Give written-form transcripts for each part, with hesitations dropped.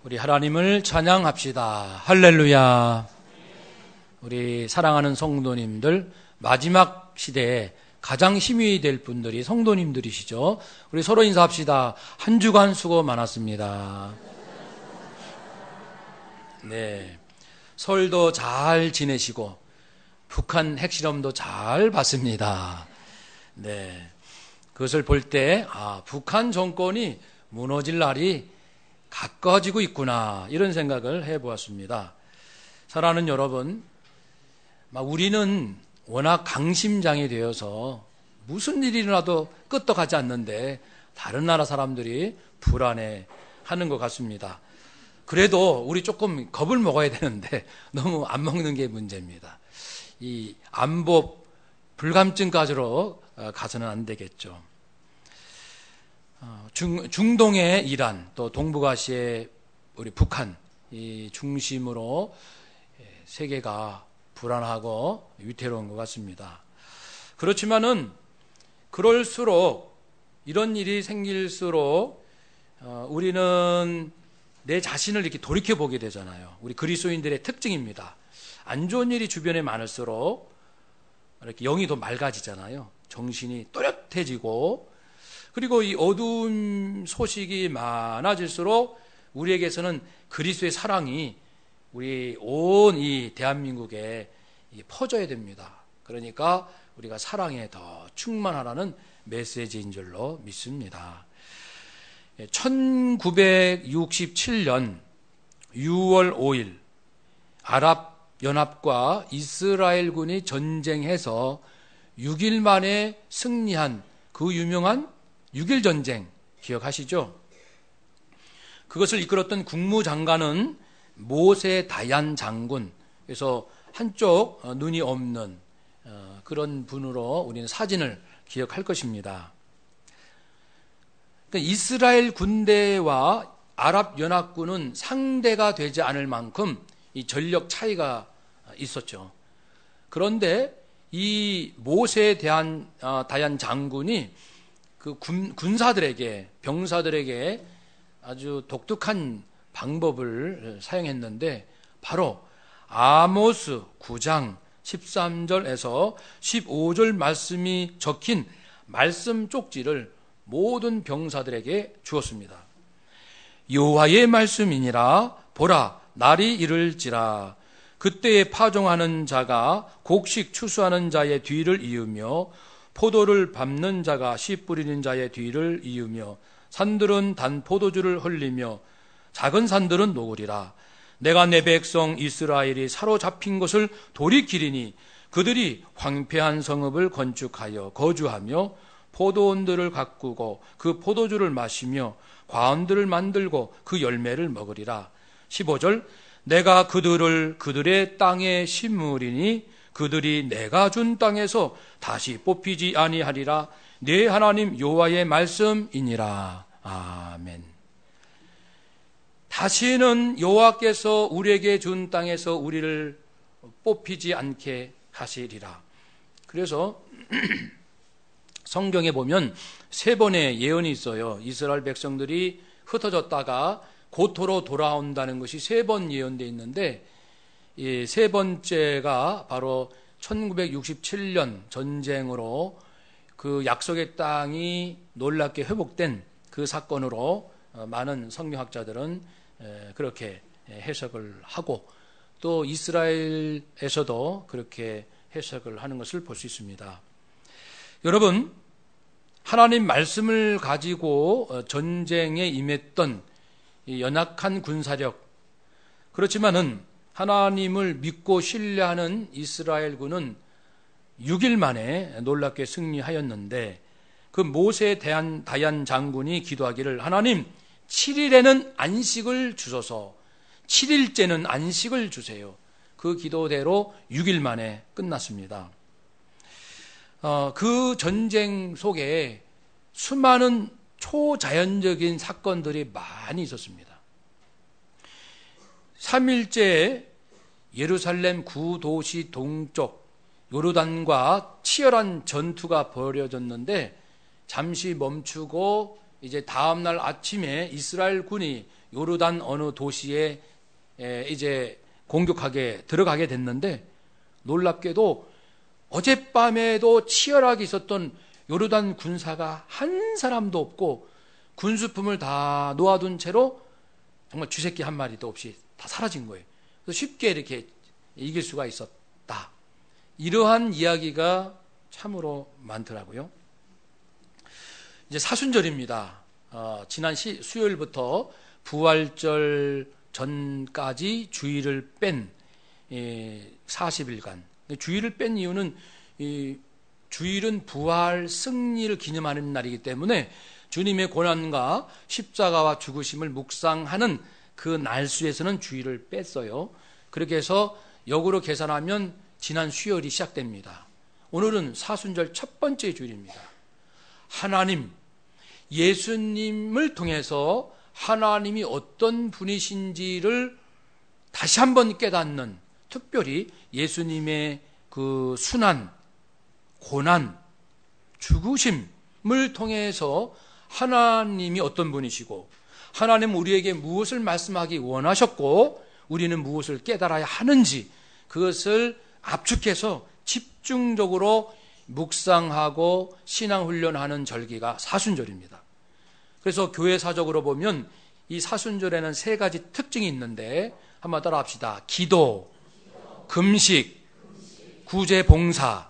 우리 하나님을 찬양합시다. 할렐루야. 우리 사랑하는 성도님들, 마지막 시대에 가장 힘이 될 분들이 성도님들이시죠. 우리 서로 인사합시다. 한 주간 수고 많았습니다. 네, 설도 잘 지내시고 북한 핵실험도 잘 봤습니다. 네, 그것을 볼 때 북한 정권이 무너질 날이 가까워지고 있구나, 이런 생각을 해보았습니다. 사랑하는 여러분, 우리는 워낙 강심장이 되어서 무슨 일이 일어나도 끄떡하지 않는데 다른 나라 사람들이 불안해하는 것 같습니다. 그래도 우리 조금 겁을 먹어야 되는데 너무 안 먹는 게 문제입니다. 이 안보 불감증까지로 가서는 안 되겠죠. 중동의 이란, 또 동북아시아의 우리 북한, 이 중심으로 세계가 불안하고 위태로운 것 같습니다. 그렇지만은 그럴수록, 이런 일이 생길수록 우리는 내 자신을 이렇게 돌이켜보게 되잖아요. 우리 그리스도인들의 특징입니다. 안 좋은 일이 주변에 많을수록 이렇게 영이 더 맑아지잖아요. 정신이 또렷해지고, 그리고 이 어두운 소식이 많아질수록 우리에게서는 그리스도의 사랑이 우리 온 이 대한민국에 퍼져야 됩니다. 그러니까 우리가 사랑에 더 충만하라는 메시지인 줄로 믿습니다. 1967년 6월 5일 아랍연합과 이스라엘군이 전쟁해서 6일 만에 승리한 그 유명한 6.1 전쟁 기억하시죠? 그것을 이끌었던 국무장관은 모세 다얀 장군, 그래서 한쪽 눈이 없는 그런 분으로 우리는 사진을 기억할 것입니다. 그러니까 이스라엘 군대와 아랍연합군은 상대가 되지 않을 만큼 이 전력 차이가 있었죠. 그런데 이 모세 다얀 장군이 그 군사들에게, 병사들에게 아주 독특한 방법을 사용했는데, 바로 아모스 9장 13절에서 15절 말씀이 적힌 말씀 쪽지를 모든 병사들에게 주었습니다. 여호와의 말씀이니라. 보라, 날이 이를지라. 그때에 파종하는 자가 곡식 추수하는 자의 뒤를 이으며 포도를 밟는 자가 씨 뿌리는 자의 뒤를 이으며 산들은 단 포도주를 흘리며 작은 산들은 녹으리라. 내가 내 백성 이스라엘이 사로잡힌 것을 돌이키리니 그들이 황폐한 성읍을 건축하여 거주하며 포도원들을 가꾸고 그 포도주를 마시며 과원들을 만들고 그 열매를 먹으리라. 15절, 내가 그들을 그들의 땅에 심으리니 그들이 내가 준 땅에서 다시 뽑히지 아니하리라. 네 하나님 여호와의 말씀이니라. 아멘. 다시는 여호와께서 우리에게 준 땅에서 우리를 뽑히지 않게 하시리라. 그래서 성경에 보면 3번의 예언이 있어요. 이스라엘 백성들이 흩어졌다가 고토로 돌아온다는 것이 3번 예언되어 있는데, 이 3번째가 바로 1967년 전쟁으로 그 약속의 땅이 놀랍게 회복된 그 사건으로 많은 성경학자들은 그렇게 해석을 하고, 또 이스라엘에서도 그렇게 해석을 하는 것을 볼 수 있습니다. 여러분, 하나님 말씀을 가지고 전쟁에 임했던 이 연약한 군사력, 그렇지만은 하나님을 믿고 신뢰하는 이스라엘군은 6일 만에 놀랍게 승리하였는데, 그 모세 다얀 장군이 기도하기를, 하나님 7일에는 안식을 주소서, 7일째는 안식을 주세요. 그 기도대로 6일 만에 끝났습니다. 그 전쟁 속에 수많은 초자연적인 사건들이 많이 있었습니다. 3일째 예루살렘 구도시 동쪽 요르단과 치열한 전투가 벌어졌는데, 잠시 멈추고 이제 다음날 아침에 이스라엘 군이 요르단 어느 도시에 이제 공격하게 들어가게 됐는데, 놀랍게도 어젯밤에도 치열하게 있었던 요르단 군사가 한 사람도 없고 군수품을 다 놓아둔 채로 정말 쥐새끼 한 마리도 없이 다 사라진 거예요. 그래서 쉽게 이렇게 이길 수가 있었다. 이러한 이야기가 참으로 많더라고요. 이제 사순절입니다. 지난 수요일부터 부활절 전까지 주일을 뺀 40일간. 주일을 뺀 이유는 주일은 부활 승리를 기념하는 날이기 때문에 주님의 고난과 십자가와 죽으심을 묵상하는 그 날수에서는 주일을 뺐어요. 그렇게 해서 역으로 계산하면 지난 수요일이 시작됩니다. 오늘은 사순절 첫 번째 주일입니다. 하나님, 예수님을 통해서 하나님이 어떤 분이신지를 다시 한번 깨닫는, 특별히 예수님의 그 순환, 고난, 죽으심을 통해서 하나님이 어떤 분이시고 하나님은 우리에게 무엇을 말씀하기 원하셨고 우리는 무엇을 깨달아야 하는지, 그것을 압축해서 집중적으로 묵상하고 신앙훈련하는 절기가 사순절입니다. 그래서 교회사적으로 보면 이 사순절에는 세 가지 특징이 있는데 한번 따라 합시다. 기도, 금식, 구제봉사.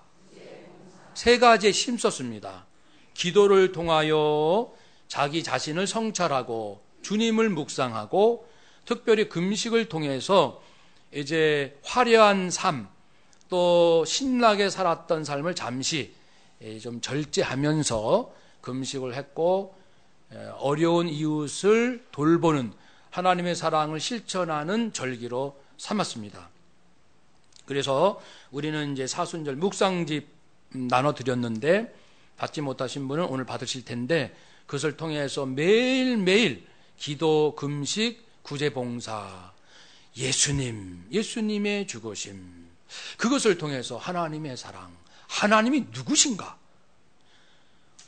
세 가지에 힘썼습니다. 기도를 통하여 자기 자신을 성찰하고 주님을 묵상하고, 특별히 금식을 통해서 이제 화려한 삶, 또 신나게 살았던 삶을 잠시 좀 절제하면서 금식을 했고, 어려운 이웃을 돌보는 하나님의 사랑을 실천하는 절기로 삼았습니다. 그래서 우리는 이제 사순절 묵상집 나눠드렸는데 받지 못하신 분은 오늘 받으실 텐데, 그것을 통해서 매일매일 기도, 금식, 구제봉사, 예수님의 죽으심, 그것을 통해서 하나님의 사랑, 하나님이 누구신가?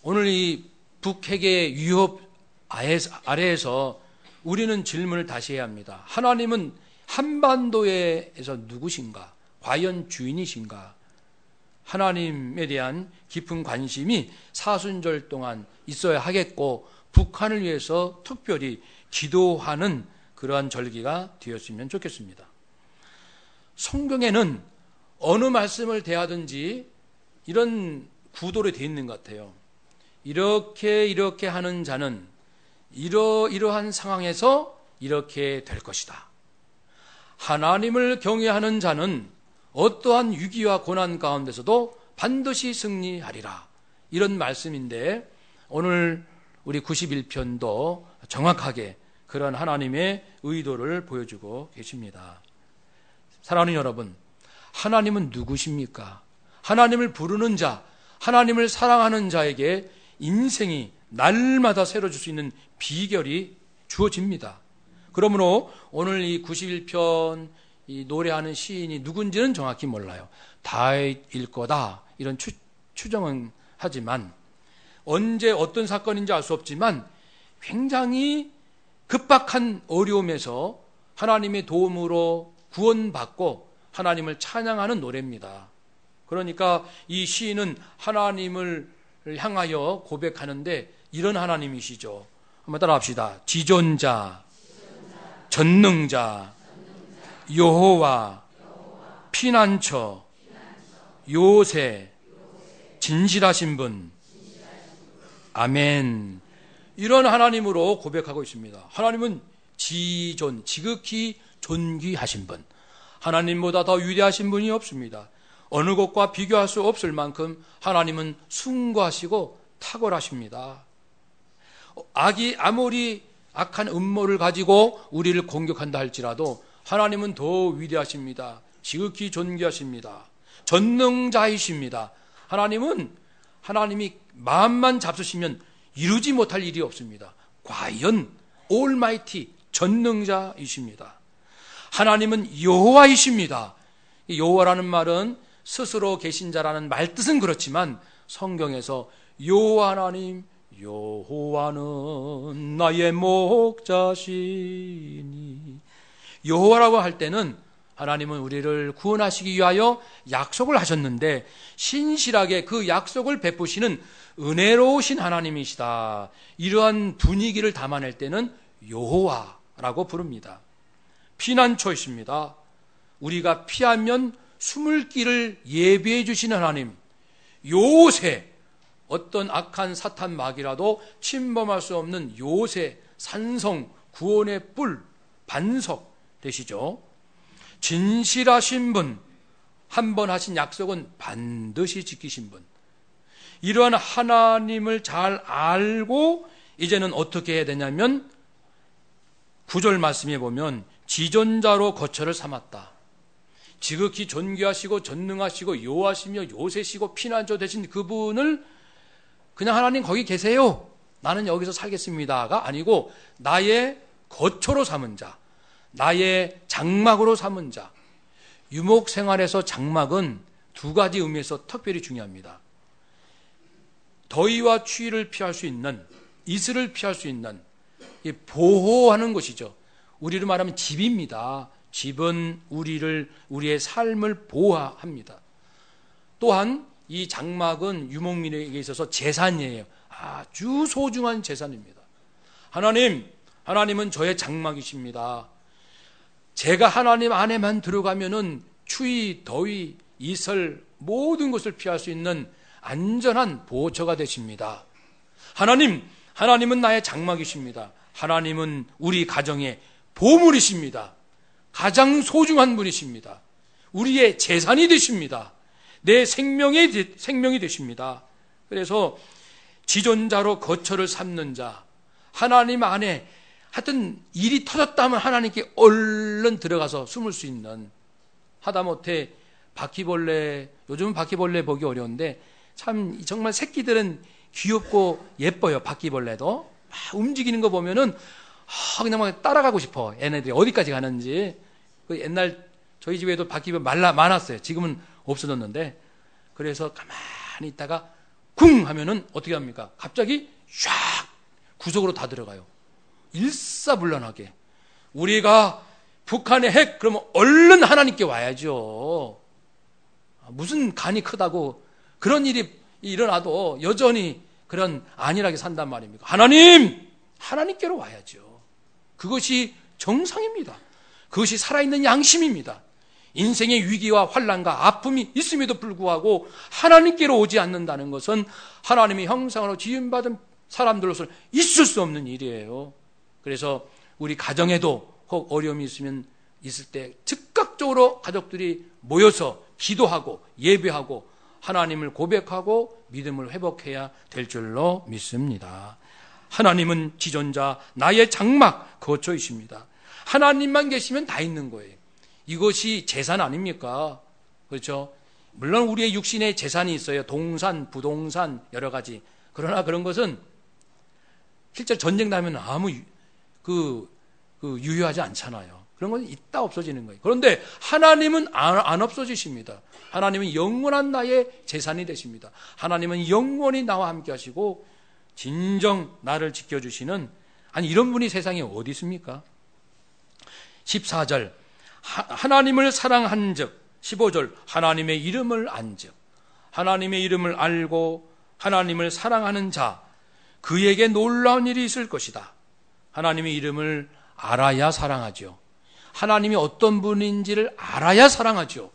오늘 이 북핵의 위협 아래에서 우리는 질문을 다시 해야 합니다. 하나님은 한반도에서 누구신가? 과연 주인이신가? 하나님에 대한 깊은 관심이 사순절 동안 있어야 하겠고, 북한을 위해서 특별히 기도하는 그러한 절기가 되었으면 좋겠습니다. 성경에는 어느 말씀을 대하든지 이런 구도로 되어 있는 것 같아요. 이렇게 하는 자는 이러한 상황에서 이렇게 될 것이다. 하나님을 경외하는 자는 어떠한 위기와 고난 가운데서도 반드시 승리하리라. 이런 말씀인데 오늘 우리 91편도 정확하게 그런 하나님의 의도를 보여주고 계십니다. 사랑하는 여러분, 하나님은 누구십니까? 하나님을 부르는 자, 하나님을 사랑하는 자에게 인생이 날마다 새로워질 수 있는 비결이 주어집니다. 그러므로 오늘 이 91편 이 노래하는 시인이 누군지는 정확히 몰라요. 다윗일 거다 이런 추정은 하지만, 언제 어떤 사건인지 알 수 없지만 굉장히 급박한 어려움에서 하나님의 도움으로 구원받고 하나님을 찬양하는 노래입니다. 그러니까 이 시인은 하나님을 향하여 고백하는데 이런 하나님이시죠. 한번 따라 합시다. 지존자, 전능자, 여호와, 피난처, 요새, 진실하신 분, 아멘. 이런 하나님으로 고백하고 있습니다. 하나님은 지극히 존귀하신 분, 하나님보다 더 위대하신 분이 없습니다. 어느 것과 비교할 수 없을 만큼 하나님은 숭고하시고 탁월하십니다. 악이 아무리 악한 음모를 가지고 우리를 공격한다 할지라도 하나님은 더 위대하십니다. 지극히 존귀하십니다. 전능자이십니다. 하나님이 마음만 잡수시면 이루지 못할 일이 없습니다. 과연 올마이티 전능자이십니다. 하나님은 여호와이십니다. 여호와라는 말은 스스로 계신 자라는 말뜻은 그렇지만 성경에서 여호와 하나님, 여호와는 나의 목자시니. 여호와라고 할 때는 하나님은 우리를 구원하시기 위하여 약속을 하셨는데 신실하게 그 약속을 베푸시는 은혜로우신 하나님이시다. 이러한 분위기를 담아낼 때는 여호와라고 부릅니다. 피난처이십니다. 우리가 피하면 숨을 길을 예비해 주시는 하나님. 요새 어떤 악한 사탄 마귀라도 침범할 수 없는 요새, 산성, 구원의 뿔, 반석 되시죠. 진실하신 분, 한 번 하신 약속은 반드시 지키신 분. 이러한 하나님을 잘 알고 이제는 어떻게 해야 되냐면 9절 말씀에 보면 지존자로 거처를 삼았다. 지극히 존귀하시고 전능하시고 여호와시며 요새시고 피난처 되신 그분을 그냥 하나님 거기 계세요, 나는 여기서 살겠습니다가 아니고 나의 거처로 삼은 자, 나의 장막으로 삼은 자. 유목 생활에서 장막은 두 가지 의미에서 특별히 중요합니다. 더위와 추위를 피할 수 있는, 이슬을 피할 수 있는 보호하는 것이죠. 우리로 말하면 집입니다. 집은 우리의 삶을 보호합니다. 또한 이 장막은 유목민에게 있어서 재산이에요. 아주 소중한 재산입니다. 하나님은 저의 장막이십니다. 제가 하나님 안에만 들어가면은 추위, 더위, 이슬 모든 것을 피할 수 있는 안전한 보호처가 되십니다. 하나님은 나의 장막이십니다. 하나님은 우리 가정의 보물이십니다. 가장 소중한 분이십니다. 우리의 재산이 되십니다. 내 생명이 되십니다. 그래서 지존자로 거처를 삼는 자, 하나님 안에 하여튼 일이 터졌다면 하나님께 얼른 들어가서 숨을 수 있는, 하다못해 바퀴벌레, 요즘은 바퀴벌레 보기 어려운데 참 정말 새끼들은 귀엽고 예뻐요. 바퀴벌레도 막 움직이는 거 보면은 그냥 막 따라가고 싶어. 얘네들이 어디까지 가는지. 그 옛날 저희 집에도 바퀴벌레 많았어요. 지금은 없어졌는데, 그래서 가만히 있다가 쿵 하면은 어떻게 합니까? 갑자기 샥 구석으로 다 들어가요. 일사불란하게. 우리가 북한의 핵 그러면 얼른 하나님께 와야죠. 무슨 간이 크다고 그런 일이 일어나도 여전히 그런 안일하게 산단 말입니까? 하나님께로 와야죠. 그것이 정상입니다. 그것이 살아있는 양심입니다. 인생의 위기와 환난과 아픔이 있음에도 불구하고 하나님께로 오지 않는다는 것은 하나님의 형상으로 지음받은 사람들로서 있을 수 없는 일이에요. 그래서 우리 가정에도 혹 어려움이 있을 때 즉각적으로 가족들이 모여서 기도하고 예배하고 하나님을 고백하고 믿음을 회복해야 될 줄로 믿습니다. 하나님은 지존자, 나의 장막, 거처이십니다. 하나님만 계시면 다 있는 거예요. 이것이 재산 아닙니까? 그렇죠? 물론 우리의 육신에 재산이 있어요. 동산, 부동산 여러 가지. 그러나 그런 것은 실제 전쟁 나면 아무 유효하지 않잖아요. 그런 건 있다 없어지는 거예요. 그런데 하나님은 안 없어지십니다. 하나님은 영원한 나의 재산이 되십니다. 하나님은 영원히 나와 함께 하시고 진정 나를 지켜주시는, 이런 분이 세상에 어디 있습니까? 14절 하나님을 사랑한 즉, 15절 하나님의 이름을 안즉, 하나님의 이름을 알고 하나님을 사랑하는 자, 그에게 놀라운 일이 있을 것이다. 하나님의 이름을 알아야 사랑하죠. 하나님이 어떤 분인지를 알아야 사랑하죠.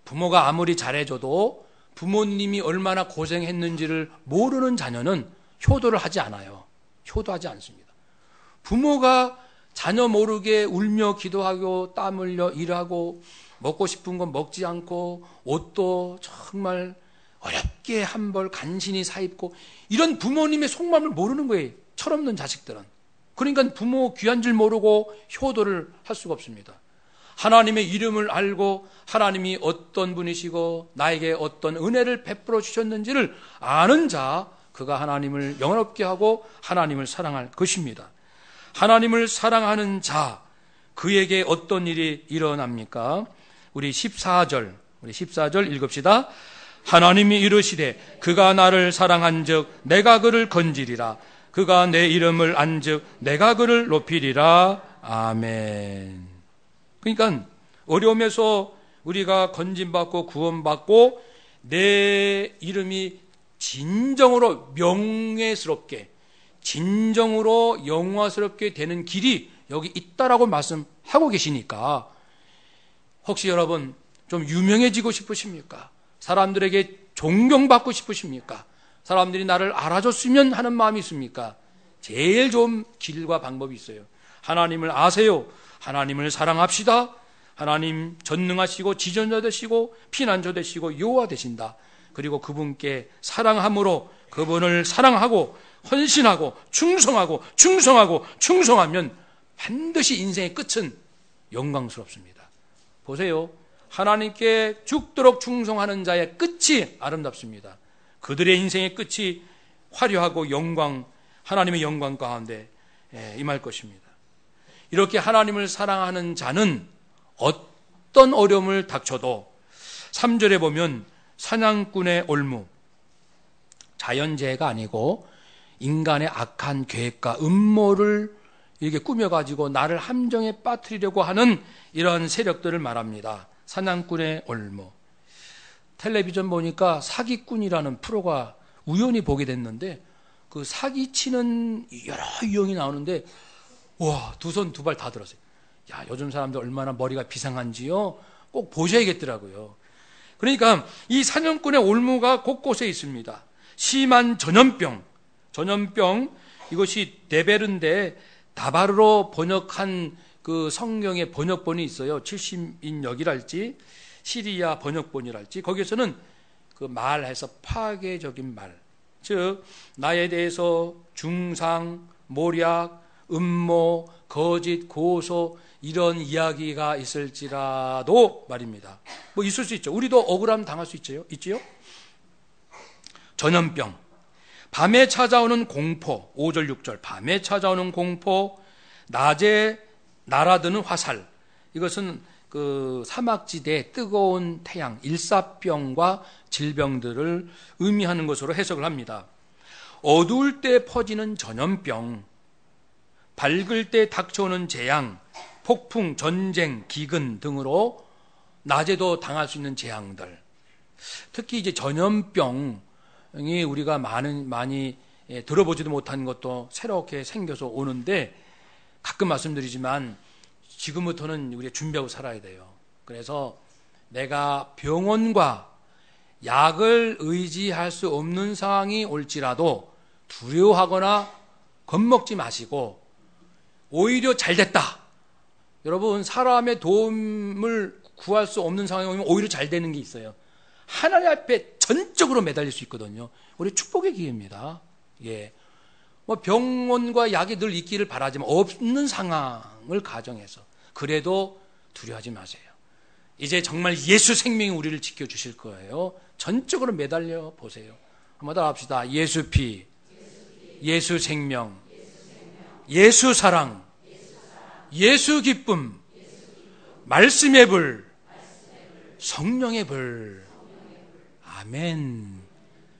부모가 아무리 잘해줘도 부모님이 얼마나 고생했는지를 모르는 자녀는 효도를 하지 않아요. 효도하지 않습니다. 부모가 자녀 모르게 울며 기도하고 땀 흘려 일하고 먹고 싶은 건 먹지 않고 옷도 정말 어렵게 한 벌 간신히 사입고, 이런 부모님의 속마음을 모르는 거예요. 철없는 자식들은. 그러니까 부모 귀한 줄 모르고 효도를 할 수가 없습니다. 하나님의 이름을 알고 하나님이 어떤 분이시고 나에게 어떤 은혜를 베풀어 주셨는지를 아는 자, 그가 하나님을 영원롭게 하고 하나님을 사랑할 것입니다. 하나님을 사랑하는 자, 그에게 어떤 일이 일어납니까? 우리 14절 읽읍시다. 하나님이 이르시되 그가 나를 사랑한즉 내가 그를 건지리라. 그가 내 이름을 안즉 내가 그를 높이리라. 아멘. 그러니까 어려움에서 우리가 건진받고 구원받고 내 이름이 진정으로 명예스럽게, 진정으로 영화스럽게 되는 길이 여기 있다라고 말씀하고 계시니까, 혹시 여러분 좀 유명해지고 싶으십니까? 사람들에게 존경받고 싶으십니까? 사람들이 나를 알아줬으면 하는 마음이 있습니까? 제일 좋은 길과 방법이 있어요. 하나님을 아세요. 하나님을 사랑합시다. 하나님 전능하시고 지존자 되시고 피난처 되시고 여호와 되신다. 그리고 그분께 사랑함으로 그분을 사랑하고 헌신하고 충성하면 반드시 인생의 끝은 영광스럽습니다. 보세요. 하나님께 죽도록 충성하는 자의 끝이 아름답습니다. 그들의 인생의 끝이 화려하고 하나님의 영광 가운데 임할 것입니다. 이렇게 하나님을 사랑하는 자는 어떤 어려움을 닥쳐도 3절에 보면 사냥꾼의 올무, 자연재해가 아니고 인간의 악한 계획과 음모를 이렇게 꾸며가지고 나를 함정에 빠뜨리려고 하는 이런 세력들을 말합니다. 사냥꾼의 올무. 텔레비전 보니까 사기꾼이라는 프로가 우연히 보게 됐는데, 그 사기치는 여러 유형이 나오는데, 와, 두 손 두 발 다 들었어요. 야, 요즘 사람들 얼마나 머리가 비상한지요? 꼭 보셔야겠더라고요. 그러니까 이 사냥꾼의 올무가 곳곳에 있습니다. 심한 전염병, 이것이 데베르인데 다바르로 번역한 그 성경의 번역본이 있어요. 70인역이랄지 시리아 번역본이랄지, 거기에서는 그 말해서 파괴적인 말, 즉 나에 대해서 중상, 모략, 음모, 거짓, 고소 이런 이야기가 있을지라도 말입니다. 뭐 있을 수 있죠. 우리도 억울함 당할 수 있지요. 전염병, 밤에 찾아오는 공포, 5절 6절 밤에 찾아오는 공포, 낮에 날아드는 화살. 이것은 그 사막지대 뜨거운 태양, 일사병과 질병들을 의미하는 것으로 해석을 합니다. 어두울 때 퍼지는 전염병, 밝을 때 닥쳐오는 재앙, 폭풍, 전쟁, 기근 등으로 낮에도 당할 수 있는 재앙들. 특히 이제 전염병이 우리가 많이 들어보지도 못한 것도 새롭게 생겨서 오는데, 가끔 말씀드리지만 지금부터는 우리가 준비하고 살아야 돼요. 그래서 내가 병원과 약을 의지할 수 없는 상황이 올지라도 두려워하거나 겁먹지 마시고, 오히려 잘 됐다. 여러분, 사람의 도움을 구할 수 없는 상황이 오면 오히려 잘 되는 게 있어요. 하나님 앞에 전적으로 매달릴 수 있거든요. 우리 축복의 기회입니다. 예. 뭐 병원과 약이 늘 있기를 바라지만 없는 상황을 가정해서 그래도 두려워하지 마세요. 이제 정말 예수 생명이 우리를 지켜주실 거예요. 전적으로 매달려 보세요. 한번 더 합시다. 예수 피, 예수 생명, 예수 사랑, 예수 기쁨, 말씀의 불, 성령의 불. 아멘.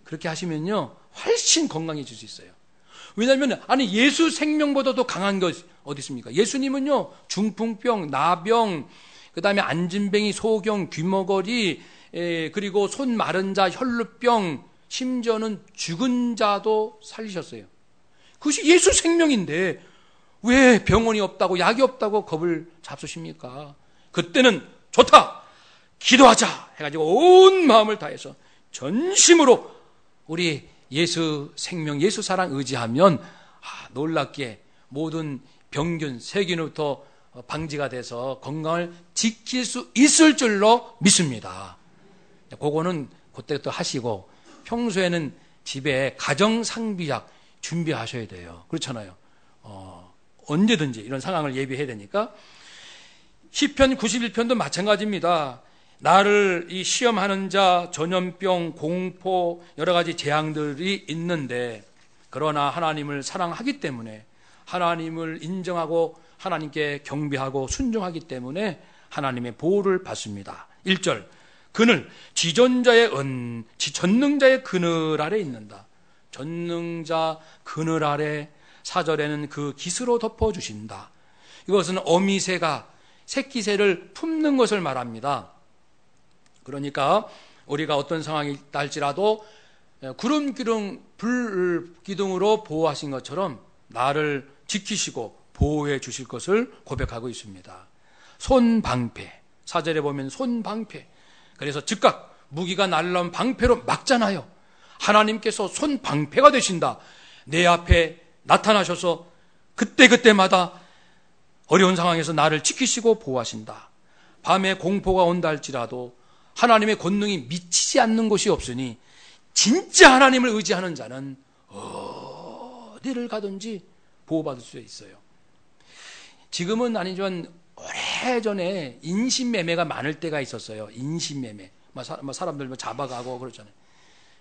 그렇게 하시면요 훨씬 건강해질 수 있어요. 왜냐하면 예수 생명보다도 강한 것 어디 있습니까? 예수님은요 중풍병, 나병, 그 다음에 안진뱅이, 소경, 귀머거리, 그리고 손 마른 자, 혈루병, 심지어는 죽은 자도 살리셨어요. 그것이 예수 생명인데 왜 병원이 없다고, 약이 없다고 겁을 잡수십니까? 그때는 좋다, 기도하자 해가지고 온 마음을 다해서 전심으로 우리 예수 생명, 예수 사랑 의지하면 놀랍게 모든 병균, 세균부터 방지가 돼서 건강을 지킬 수 있을 줄로 믿습니다. 그거는 그때부터 하시고, 평소에는 집에 가정상비약 준비하셔야 돼요. 그렇잖아요. 언제든지 이런 상황을 예비해야 되니까. 시편 91편도 마찬가지입니다. 나를 이 시험하는 자, 전염병, 공포, 여러 가지 재앙들이 있는데, 그러나 하나님을 사랑하기 때문에, 하나님을 인정하고 하나님께 경배하고 순종하기 때문에 하나님의 보호를 받습니다. 1절, 그늘, 지존자의 전능자의 그늘 아래 있는다. 전능자 그늘 아래 4절에는 그 깃으로 덮어주신다. 이것은 어미새가 새끼새를 품는 것을 말합니다. 그러니까 우리가 어떤 상황이 있다 할지라도 구름 기둥, 불 기둥으로 보호하신 것처럼 나를 지키시고 보호해 주실 것을 고백하고 있습니다. 손방패, 4절에 보면 손방패. 그래서 즉각 무기가 날라온 방패로 막잖아요. 하나님께서 손방패가 되신다. 내 앞에 나타나셔서 그때그때마다 어려운 상황에서 나를 지키시고 보호하신다. 밤에 공포가 온다 할지라도 하나님의 권능이 미치지 않는 곳이 없으니 진짜 하나님을 의지하는 자는 어디를 가든지 보호받을 수 있어요. 지금은 아니지만 오래전에 인신매매가 많을 때가 있었어요. 인신매매. 사람들 잡아가고 그러잖아요.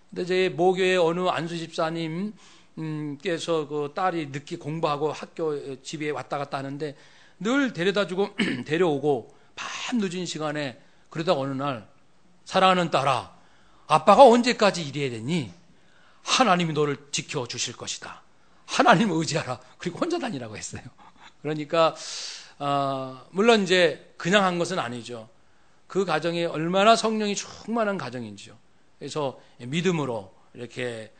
근데 제 모교의 어느 안수 집사님께서 그 딸이 늦게 공부하고 학교 집에 왔다 갔다 하는데 늘 데려다주고 데려오고 밤 늦은 시간에 그러다 어느 날 사랑하는 딸아, 아빠가 언제까지 이래야 되니? 하나님이 너를 지켜주실 것이다. 하나님을 의지하라. 그리고 혼자 다니라고 했어요. 그러니까 물론 이제 그냥 한 것은 아니죠. 그 가정이 얼마나 성령이 충만한 가정인지요. 그래서 믿음으로 이렇게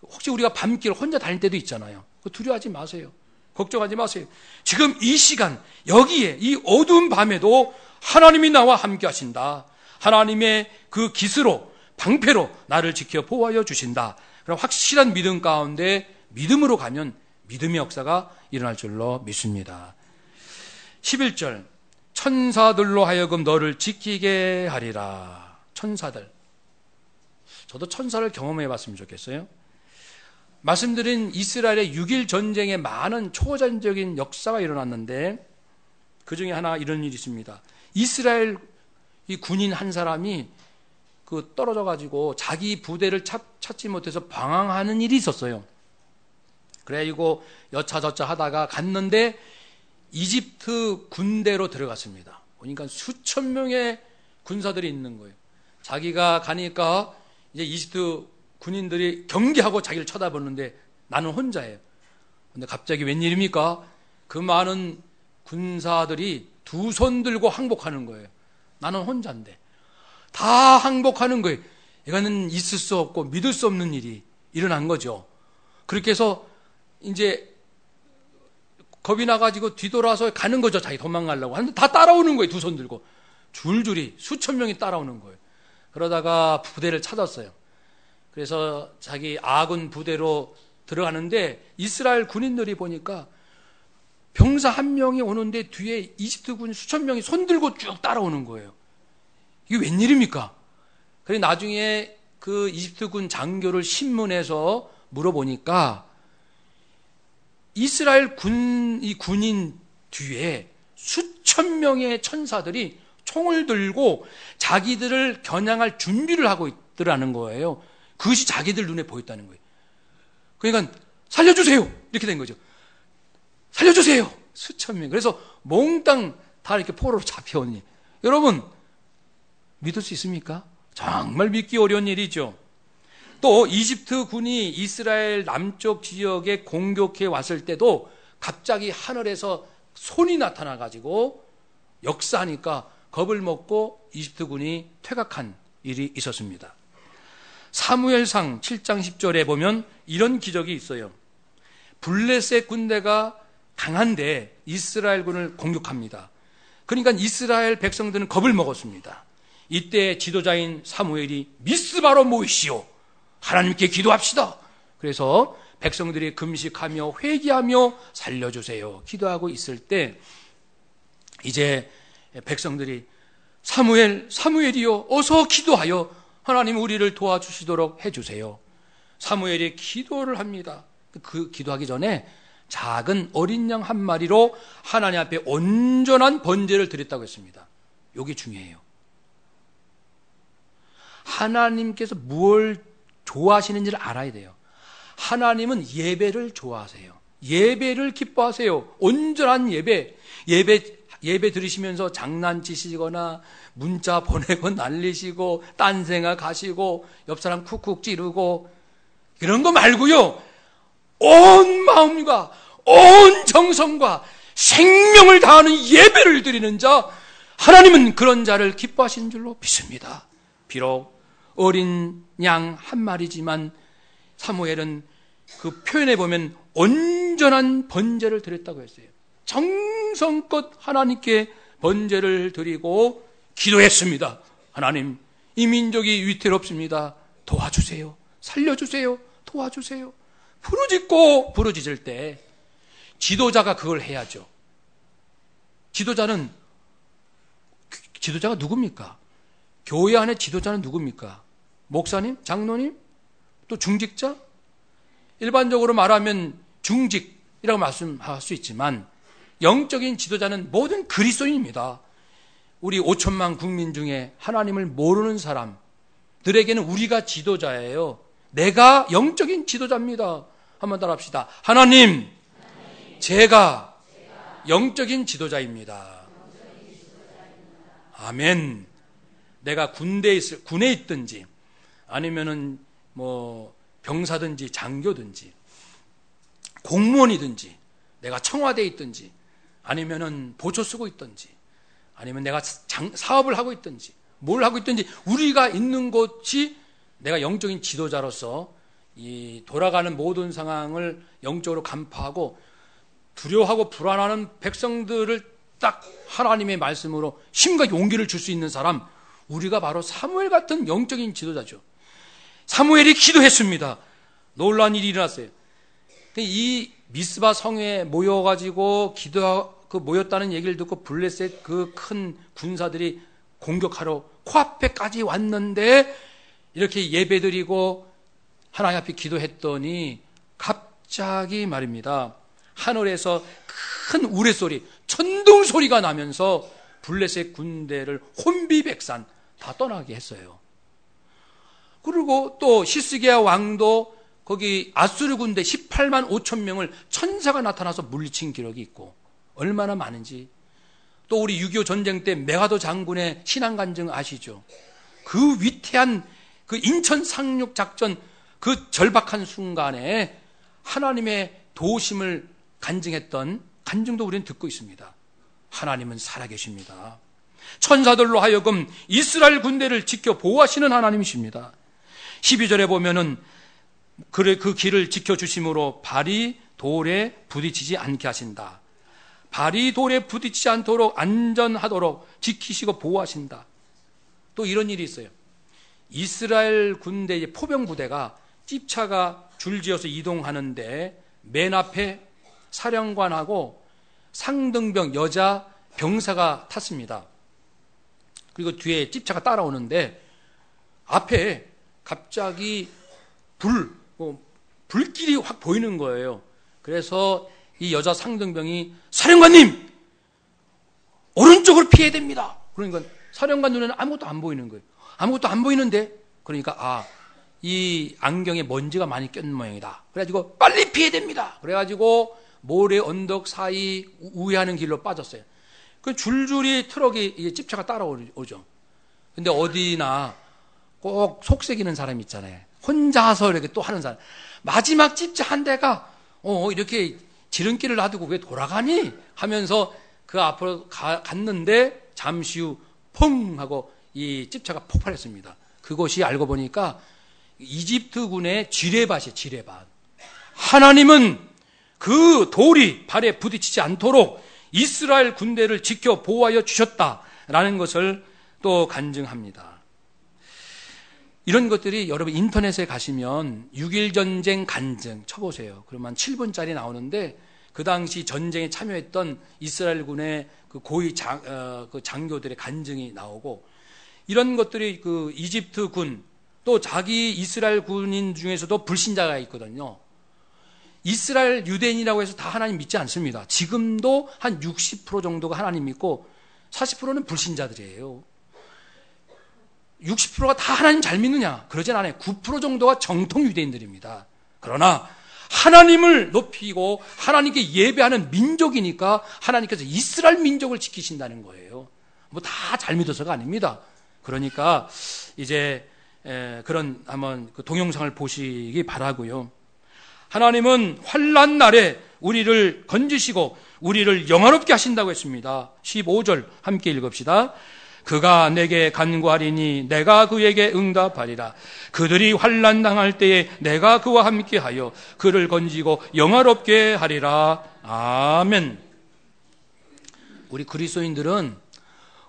혹시 우리가 밤길 혼자 다닐 때도 있잖아요. 두려워하지 마세요. 걱정하지 마세요. 지금 이 시간 여기에 이 어두운 밤에도 하나님이 나와 함께 하신다. 하나님의 그 깃으로 방패로 나를 지켜 보호하여 주신다. 그럼 확실한 믿음 가운데 믿음으로 가면 믿음의 역사가 일어날 줄로 믿습니다. 11절 천사들로 하여금 너를 지키게 하리라. 천사들. 저도 천사를 경험해 봤으면 좋겠어요. 말씀드린 이스라엘의 6.1 전쟁에 많은 초전적인 역사가 일어났는데 그 중에 하나 이런 일이 있습니다. 이스라엘 이 군인 한 사람이 그 떨어져 가지고 자기 부대를 찾지 못해서 방황하는 일이 있었어요. 그래가지고 여차저차 하다가 갔는데 이집트 군대로 들어갔습니다. 보니까 수천 명의 군사들이 있는 거예요. 자기가 가니까 이제 이집트 군인들이 경계하고 자기를 쳐다보는데 나는 혼자예요. 근데 갑자기 웬일입니까? 그 많은 군사들이 두 손 들고 항복하는 거예요. 나는 혼자인데. 다 항복하는 거예요. 이거는 있을 수 없고 믿을 수 없는 일이 일어난 거죠. 그렇게 해서 이제 겁이 나가지고 뒤돌아서 가는 거죠. 자기 도망가려고. 하는데 다 따라오는 거예요. 두 손 들고. 줄줄이 수천 명이 따라오는 거예요. 그러다가 부대를 찾았어요. 그래서 자기 아군 부대로 들어가는데 이스라엘 군인들이 보니까 병사 한 명이 오는데 뒤에 이집트 군 수천 명이 손 들고 쭉 따라오는 거예요. 이게 웬일입니까? 그래서 나중에 그 이집트 군 장교를 신문해서 물어보니까 이스라엘 이 군인 뒤에 수천 명의 천사들이 총을 들고 자기들을 겨냥할 준비를 하고 있더라는 거예요. 그것이 자기들 눈에 보였다는 거예요. 그러니까 살려주세요! 이렇게 된 거죠. 살려주세요! 수천 명. 그래서 몽땅 다 이렇게 포로로 잡혀오니. 여러분, 믿을 수 있습니까? 정말 믿기 어려운 일이죠. 또 이집트 군이 이스라엘 남쪽 지역에 공격해 왔을 때도 갑자기 하늘에서 손이 나타나가지고 역사하니까 겁을 먹고 이집트 군이 퇴각한 일이 있었습니다. 사무엘상 7장 10절에 보면 이런 기적이 있어요. 블레셋 군대가 강한데 이스라엘 군을 공격합니다. 그러니까 이스라엘 백성들은 겁을 먹었습니다. 이때 지도자인 사무엘이 미스바로 모이시오. 하나님께 기도합시다. 그래서 백성들이 금식하며 회개하며 살려주세요. 기도하고 있을 때 이제 백성들이 사무엘이요 어서 기도하여 하나님 우리를 도와주시도록 해주세요. 사무엘이 기도를 합니다. 그 기도하기 전에 작은 어린 양 한 마리로 하나님 앞에 온전한 번제를 드렸다고 했습니다. 이게 중요해요. 하나님께서 뭘 좋아하시는지를 알아야 돼요. 하나님은 예배를 좋아하세요. 예배를 기뻐하세요. 온전한 예배 예배 드리시면서 장난치시거나 문자 보내고 난리시고 딴 생각 하시고 옆 사람 쿡쿡 찌르고 이런 거 말고요. 온 마음과 온 정성과 생명을 다하는 예배를 드리는 자, 하나님은 그런 자를 기뻐하시는 줄로 믿습니다. 비록 어린 양 한 마리지만 사무엘은 그 표현에 보면 온전한 번제를 드렸다고 했어요. 정성껏 하나님께 번제를 드리고 기도했습니다. 하나님, 이 민족이 위태롭습니다. 도와주세요. 살려주세요. 도와주세요. 부르짖고 부르짖을 때 지도자가 그걸 해야죠. 지도자가 누굽니까? 교회 안에 지도자는 누굽니까? 목사님? 장로님? 또 중직자? 일반적으로 말하면 중직이라고 말씀할 수 있지만 영적인 지도자는 모든 그리스도인입니다. 우리 5천만 국민 중에 하나님을 모르는 사람들에게는 우리가 지도자예요. 내가 영적인 지도자입니다. 한번 따라합시다. 하나님, 제가 영적인 지도자입니다. 아멘. 내가 군에 있든지 아니면은 병사든지 장교든지 공무원이든지 내가 청와대에 있든지 아니면은 보초 쓰고 있든지 아니면 내가 사업을 하고 있든지 뭘 하고 있든지 우리가 있는 곳이 내가 영적인 지도자로서 이 돌아가는 모든 상황을 영적으로 간파하고 두려워하고 불안하는 백성들을 딱 하나님의 말씀으로 힘과 용기를 줄 수 있는 사람, 우리가 바로 사무엘 같은 영적인 지도자죠. 사무엘이 기도했습니다. 놀라운 일이 일어났어요. 이 미스바 성에 모여가지고 모였다는 얘기를 듣고 블레셋 그 큰 군사들이 공격하러 코앞에까지 왔는데 이렇게 예배드리고 하나님 앞에 기도했더니 갑자기 말입니다. 하늘에서 큰 우레소리, 천둥소리가 나면서 블레셋 군대를 혼비백산 다 떠나게 했어요. 그리고 또 히스기야 왕도 거기 아수르 군대 18만 5천 명을 천사가 나타나서 물리친 기록이 있고 얼마나 많은지. 또 우리 6.25 전쟁 때 메가도 장군의 신앙간증 아시죠? 그 위태한 그 인천 상륙 작전 그 절박한 순간에 하나님의 도우심을 간증했던 간증도 우리는 듣고 있습니다. 하나님은 살아계십니다. 천사들로 하여금 이스라엘 군대를 지켜 보호하시는 하나님이십니다. 12절에 보면은 그 길을 지켜주심으로 발이 돌에 부딪히지 않게 하신다. 발이 돌에 부딪히지 않도록 안전하도록 지키시고 보호하신다. 또 이런 일이 있어요. 이스라엘 군대의 포병 부대가 찝차가 줄지어서 이동하는데 맨 앞에 사령관하고 상등병 여자 병사가 탔습니다. 그리고 뒤에 찝차가 따라오는데 앞에 갑자기 불길이 확 보이는 거예요. 그래서 이 여자 상등병이 사령관님 오른쪽으로 피해야 됩니다. 그러니까 사령관 눈에는 아무것도 안 보이는 거예요. 아무것도 안 보이는데 그러니까 이 안경에 먼지가 많이 꼈는 모양이다. 그래가지고 빨리 피해야 됩니다. 그래가지고 모래 언덕 사이 우회하는 길로 빠졌어요. 그 줄줄이 트럭이 찝차가 따라오죠. 근데 어디나 꼭 속색이는 사람 있잖아요. 혼자서 이렇게 또 하는 사람. 마지막 찝차 한 대가 이렇게 지름길을 놔두고 왜 돌아가니? 하면서 그 앞으로 갔는데 잠시 후 펑 하고 이 찝차가 폭발했습니다. 그것이 알고 보니까 이집트군의 지뢰밭이에요. 지뢰밭. 하나님은 그 돌이 발에 부딪히지 않도록 이스라엘 군대를 지켜 보호하여 주셨다라는 것을 또 간증합니다. 이런 것들이 여러분 인터넷에 가시면 6.1 전쟁 간증 쳐보세요. 그러면 7분짜리 나오는데 그 당시 전쟁에 참여했던 이스라엘 군의 그 고위 그 장교들의 간증이 나오고 이런 것들이 그 이집트 군 또 자기 이스라엘 군인 중에서도 불신자가 있거든요. 이스라엘 유대인이라고 해서 다 하나님 믿지 않습니다. 지금도 한 60% 정도가 하나님 믿고 40%는 불신자들이에요. 60%가 다 하나님 잘 믿느냐? 그러진 않아요. 9% 정도가 정통 유대인들입니다. 그러나 하나님을 높이고 하나님께 예배하는 민족이니까 하나님께서 이스라엘 민족을 지키신다는 거예요. 뭐 다 잘 믿어서가 아닙니다. 그러니까 이제 그런 한번 그 동영상을 보시기 바라고요. 하나님은 환난 날에 우리를 건지시고 우리를 영화롭게 하신다고 했습니다. 15절 함께 읽읍시다. 그가 내게 간구하리니 내가 그에게 응답하리라. 그들이 환난 당할 때에 내가 그와 함께하여 그를 건지고 영화롭게 하리라. 아멘. 우리 그리스도인들은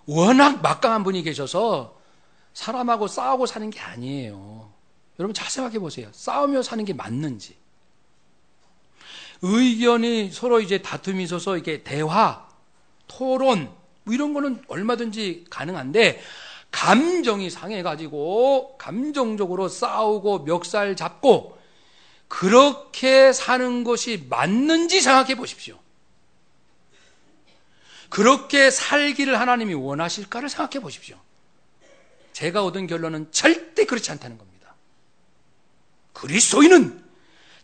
워낙 막강한 분이 계셔서 사람하고 싸우고 사는 게 아니에요. 여러분 잘 생각해 보세요. 싸우며 사는 게 맞는지. 의견이 서로 이제 다툼이 있어서 이게 대화, 토론 뭐 이런 거는 얼마든지 가능한데 감정이 상해가지고 감정적으로 싸우고 멱살 잡고 그렇게 사는 것이 맞는지 생각해 보십시오. 그렇게 살기를 하나님이 원하실까를 생각해 보십시오. 제가 얻은 결론은 절대 그렇지 않다는 겁니다. 그리스도인은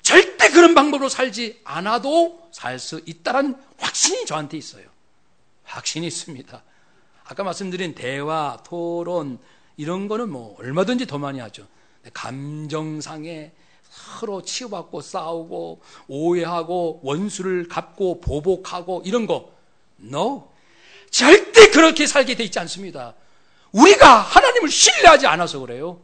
절대 그런 방법으로 살지 않아도 살 수 있다는 확신이 저한테 있어요. 확신이 있습니다. 아까 말씀드린 대화, 토론 이런 거는 뭐 얼마든지 더 많이 하죠. 감정상에 서로 치유받고 싸우고 오해하고 원수를 갚고 보복하고 이런 거 No. 절대 그렇게 살게 돼 있지 않습니다. 우리가 하나님을 신뢰하지 않아서 그래요.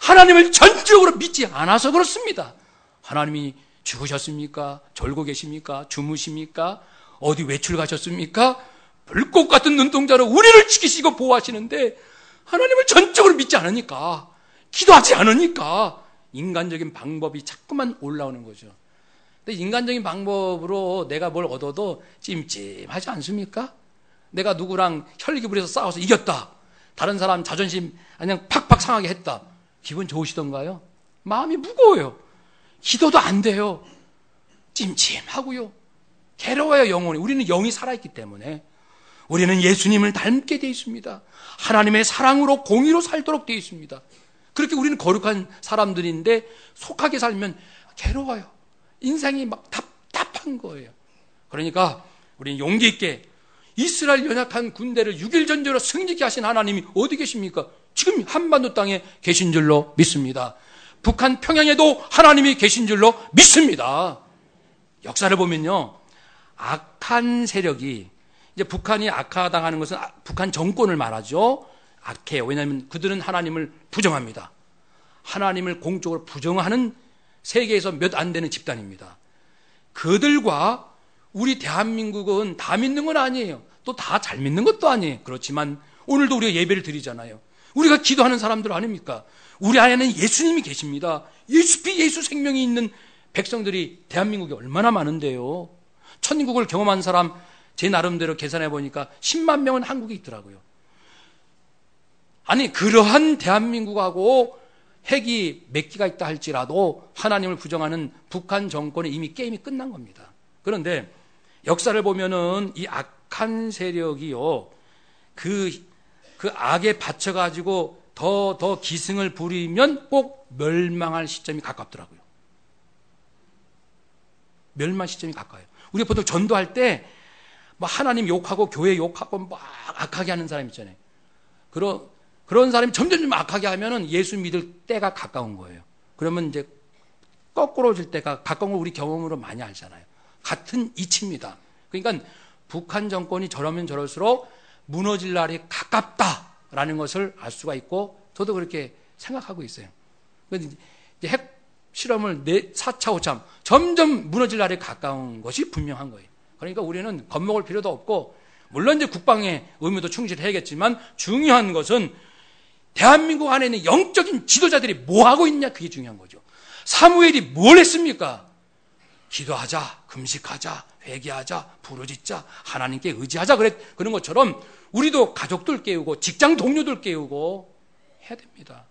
하나님을 전적으로 믿지 않아서 그렇습니다. 하나님이 죽으셨습니까? 졸고 계십니까? 주무십니까? 어디 외출 가셨습니까? 불꽃 같은 눈동자로 우리를 지키시고 보호하시는데 하나님을 전적으로 믿지 않으니까, 기도하지 않으니까 인간적인 방법이 자꾸만 올라오는 거죠. 근데 인간적인 방법으로 내가 뭘 얻어도 찜찜하지 않습니까? 내가 누구랑 혈기부려서 싸워서 이겼다. 다른 사람 자존심 그냥 팍팍 상하게 했다. 기분 좋으시던가요? 마음이 무거워요. 기도도 안 돼요. 찜찜하고요. 괴로워요, 영혼이. 우리는 영이 살아있기 때문에. 우리는 예수님을 닮게 되어 있습니다. 하나님의 사랑으로 공의로 살도록 되어 있습니다. 그렇게 우리는 거룩한 사람들인데 속하게 살면 괴로워요. 인생이 막 답답한 거예요. 그러니까 우리는 용기 있게 이스라엘 연약한 군대를 6일 전쟁으로 승리케 하신 하나님이 어디 계십니까? 지금 한반도 땅에 계신 줄로 믿습니다. 북한 평양에도 하나님이 계신 줄로 믿습니다. 역사를 보면요, 악한 세력이, 이제 북한이 악화당하는 것은 북한 정권을 말하죠. 악해요. 왜냐하면 그들은 하나님을 부정합니다. 하나님을 공적으로 부정하는 세계에서 몇 안 되는 집단입니다. 그들과 우리 대한민국은 다 믿는 건 아니에요. 또 다 잘 믿는 것도 아니에요. 그렇지만 오늘도 우리가 예배를 드리잖아요. 우리가 기도하는 사람들 아닙니까? 우리 안에는 예수님이 계십니다. 예수 생명이 있는 백성들이 대한민국에 얼마나 많은데요. 천국을 경험한 사람 제 나름대로 계산해 보니까 10만 명은 한국에 있더라고요. 아니, 그러한 대한민국하고 핵이 몇 기가 있다 할지라도 하나님을 부정하는 북한 정권의 이미 게임이 끝난 겁니다. 그런데 역사를 보면은 이 악한 세력이요, 그 악에 받쳐가지고 더 기승을 부리면 꼭 멸망할 시점이 가깝더라고요. 멸망 시점이 가까워요. 우리가 보통 전도할 때 뭐 하나님 욕하고 교회 욕하고 막 악하게 하는 사람 있잖아요. 그런 사람이 점점 악하게 하면은 예수 믿을 때가 가까운 거예요. 그러면 이제 거꾸로질 때가 가까운 걸 우리 경험으로 많이 알잖아요. 같은 이치입니다. 그러니까 북한 정권이 저러면 저럴수록 무너질 날이 가깝다라는 것을 알 수가 있고, 저도 그렇게 생각하고 있어요. 이제 핵 실험을 4차, 5차 점점 무너질 날이 가까운 것이 분명한 거예요. 그러니까 우리는 겁먹을 필요도 없고, 물론 이제 국방의 의무도 충실해야겠지만 중요한 것은 대한민국 안에 있는 영적인 지도자들이 뭐 하고 있냐, 그게 중요한 거죠. 사무엘이 뭘 했습니까? 기도하자, 금식하자, 회개하자, 부르짖자, 하나님께 의지하자 그런 것처럼 우리도 가족들 깨우고 직장 동료들 깨우고 해야 됩니다.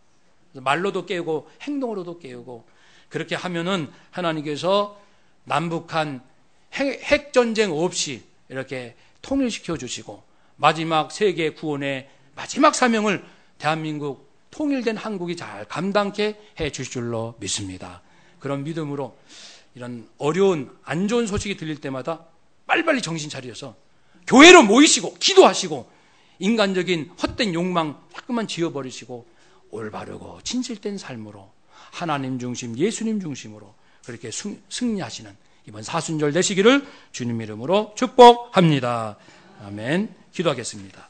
말로도 깨우고 행동으로도 깨우고, 그렇게 하면은 하나님께서 남북한 핵전쟁 없이 이렇게 통일시켜 주시고 마지막 세계 구원의 마지막 사명을 대한민국 통일된 한국이 잘 감당케 해 주실 줄로 믿습니다. 그런 믿음으로 이런 어려운 안 좋은 소식이 들릴 때마다 빨리빨리 정신 차려서 교회로 모이시고 기도하시고 인간적인 헛된 욕망 자꾸만 지워버리시고 올바르고 진실된 삶으로 하나님 중심, 예수님 중심으로 그렇게 승리하시는 이번 사순절 되시기를 주님 이름으로 축복합니다. 아멘. 기도하겠습니다.